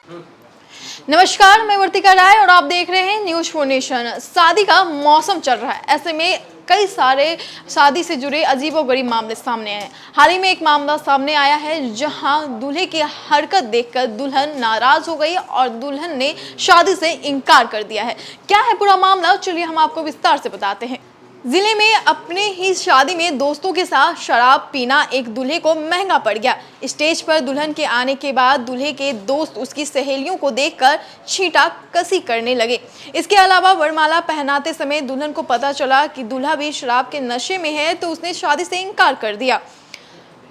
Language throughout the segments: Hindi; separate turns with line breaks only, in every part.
नमस्कार, मैं वर्तिका राय और आप देख रहे हैं न्यूज 4 नेशन। शादी का मौसम चल रहा है, ऐसे में कई सारे शादी से जुड़े अजीबोगरीब मामले सामने आए हैं। हाल ही में एक मामला सामने आया है जहां दूल्हे की हरकत देखकर दुल्हन नाराज हो गई और दुल्हन ने शादी से इनकार कर दिया है। क्या है पूरा मामला, चलिए हम आपको विस्तार से बताते हैं। जिले में अपने ही शादी में दोस्तों के साथ शराब पीना एक दूल्हे को महंगा पड़ गया। स्टेज पर दुल्हन के आने के बाद दूल्हे के दोस्त उसकी सहेलियों को देखकर छींटा-कसी करने लगे। इसके अलावा वरमाला पहनाते समय दुल्हन को पता चला कि दूल्हा भी शराब के नशे में है, तो उसने शादी से इनकार कर दिया।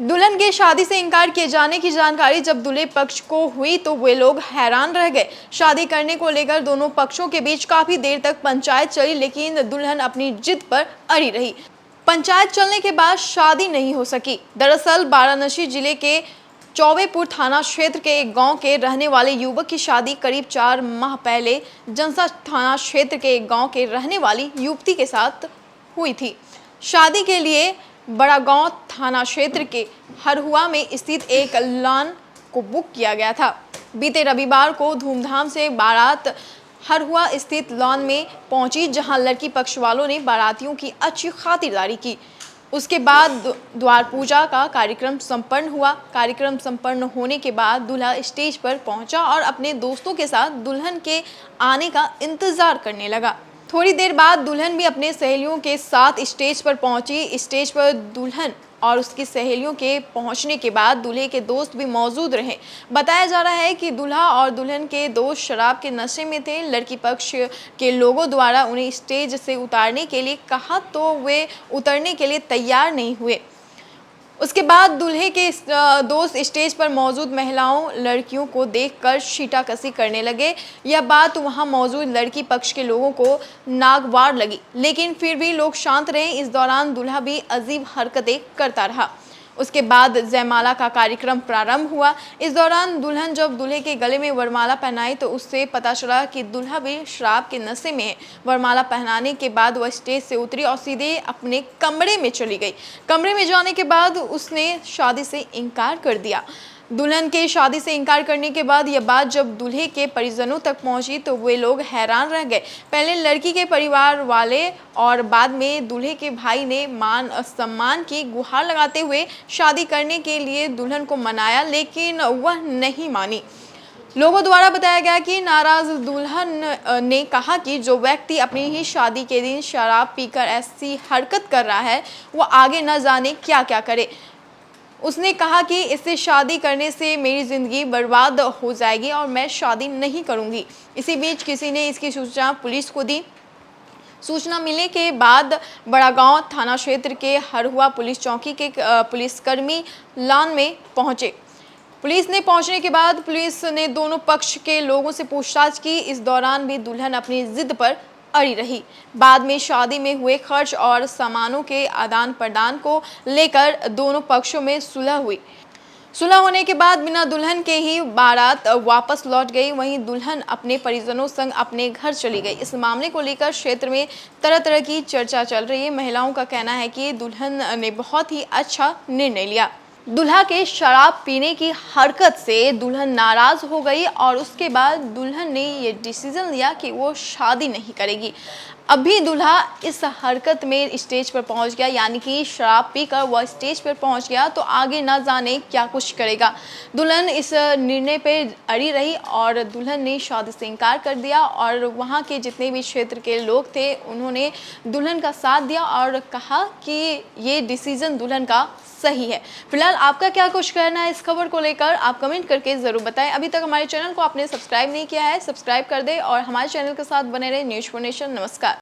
दुल्हन के शादी से इनकार किए जाने की जानकारी जब दूल्हे पक्ष को हुई तो वे लोग हैरान रह गए। शादी करने को लेकर दोनों पक्षों के बीच काफी देर तक पंचायत चली, लेकिन दुल्हन अपनी जिद पर अड़ी रही। पंचायत चलने के बाद शादी नहीं हो सकी। दरअसल वाराणसी जिले के चौबेपुर थाना क्षेत्र के एक गांव के रहने वाले युवक की शादी करीब 4 माह पहले जनसा थाना क्षेत्र के एक गांव के रहने वाली युवती के साथ हुई थी। शादी के लिए बड़ा गांव थाना क्षेत्र के हरहुआ में स्थित एक लॉन को बुक किया गया था। बीते रविवार को धूमधाम से बारात हरहुआ स्थित लॉन में पहुंची, जहां लड़की पक्ष वालों ने बारातियों की अच्छी खातिरदारी की। उसके बाद द्वार पूजा का कार्यक्रम संपन्न हुआ। कार्यक्रम संपन्न होने के बाद दूल्हा स्टेज पर पहुंचा और अपने दोस्तों के साथ दुल्हन के आने का इंतजार करने लगा। थोड़ी देर बाद दुल्हन भी अपने सहेलियों के साथ स्टेज पर पहुंची। स्टेज पर दुल्हन और उसकी सहेलियों के पहुंचने के बाद दूल्हे के दोस्त भी मौजूद रहे। बताया जा रहा है कि दूल्हा और दुल्हन के दोस्त शराब के नशे में थे। लड़की पक्ष के लोगों द्वारा उन्हें स्टेज से उतारने के लिए कहा तो वे उतरने के लिए तैयार नहीं हुए। उसके बाद दूल्हे के दोस्त स्टेज पर मौजूद महिलाओं लड़कियों को देखकर छींटा-कसी करने लगे। यह बात वहां मौजूद लड़की पक्ष के लोगों को नागवार लगी, लेकिन फिर भी लोग शांत रहे। इस दौरान दूल्हा भी अजीब हरकतें करता रहा। उसके बाद जयमाला का कार्यक्रम प्रारंभ हुआ। इस दौरान दुल्हन जब दूल्हे के गले में वरमाला पहनाई तो उससे पता चला कि दूल्हा भी शराब के नशे में है। वरमाला पहनाने के बाद वह स्टेज से उतरी और सीधे अपने कमरे में चली गई। कमरे में जाने के बाद उसने शादी से इनकार कर दिया। दुल्हन के शादी से इनकार करने के बाद यह बात जब दूल्हे के परिजनों तक पहुंची तो वे लोग हैरान रह गए। पहले लड़की के परिवार वाले और बाद में दूल्हे के भाई ने मान सम्मान की गुहार लगाते हुए शादी करने के लिए दुल्हन को मनाया, लेकिन वह नहीं मानी। लोगों द्वारा बताया गया कि नाराज दुल्हन ने कहा कि जो व्यक्ति अपनी ही शादी के दिन शराब पीकर ऐसी हरकत कर रहा है वो आगे न जाने क्या क्या करे। उसने कहा कि इससे शादी करने से मेरी ज़िंदगी बर्बाद हो जाएगी और मैं शादी नहीं करूंगी। इसी बीच किसी ने इसकी सूचना पुलिस को दी। सूचना मिलने के बाद बड़ा गांव थाना क्षेत्र के हरहुआ पुलिस चौकी के पुलिसकर्मी लॉन में पहुंचे। पुलिस ने पहुंचने के बाद पुलिस ने दोनों पक्ष के लोगों से पूछताछ की। इस दौरान भी दुल्हन अपनी जिद पर अड़ी रही। बाद में शादी में हुए खर्च और सामानों के आदान प्रदान को लेकर दोनों पक्षों में सुलह हुई। सुलह होने के बाद बिना दुल्हन के ही बारात वापस लौट गई। वहीं दुल्हन अपने परिजनों संग अपने घर चली गई। इस मामले को लेकर क्षेत्र में तरह तरह की चर्चा चल रही है। महिलाओं का कहना है कि दुल्हन ने बहुत ही अच्छा निर्णय लिया। दूल्हा के शराब पीने की हरकत से दुल्हन नाराज हो गई और उसके बाद दुल्हन ने ये डिसीजन लिया कि वो शादी नहीं करेगी। अभी दूल्हा इस हरकत में स्टेज पर पहुंच गया, यानी कि शराब पीकर वह स्टेज पर पहुंच गया, तो आगे ना जाने क्या कुछ करेगा। दुल्हन इस निर्णय पे अड़ी रही और दुल्हन ने शादी से इनकार कर दिया और वहां के जितने भी क्षेत्र के लोग थे उन्होंने दुल्हन का साथ दिया और कहा कि ये डिसीजन दुल्हन का सही है। फिलहाल आपका क्या कुछ कहना है इस खबर को लेकर, आप कमेंट करके जरूर बताएं। अभी तक हमारे चैनल को आपने सब्सक्राइब नहीं किया है, सब्सक्राइब कर दे और हमारे चैनल के साथ बने रहे न्यूज 4 नेशन। नमस्कार।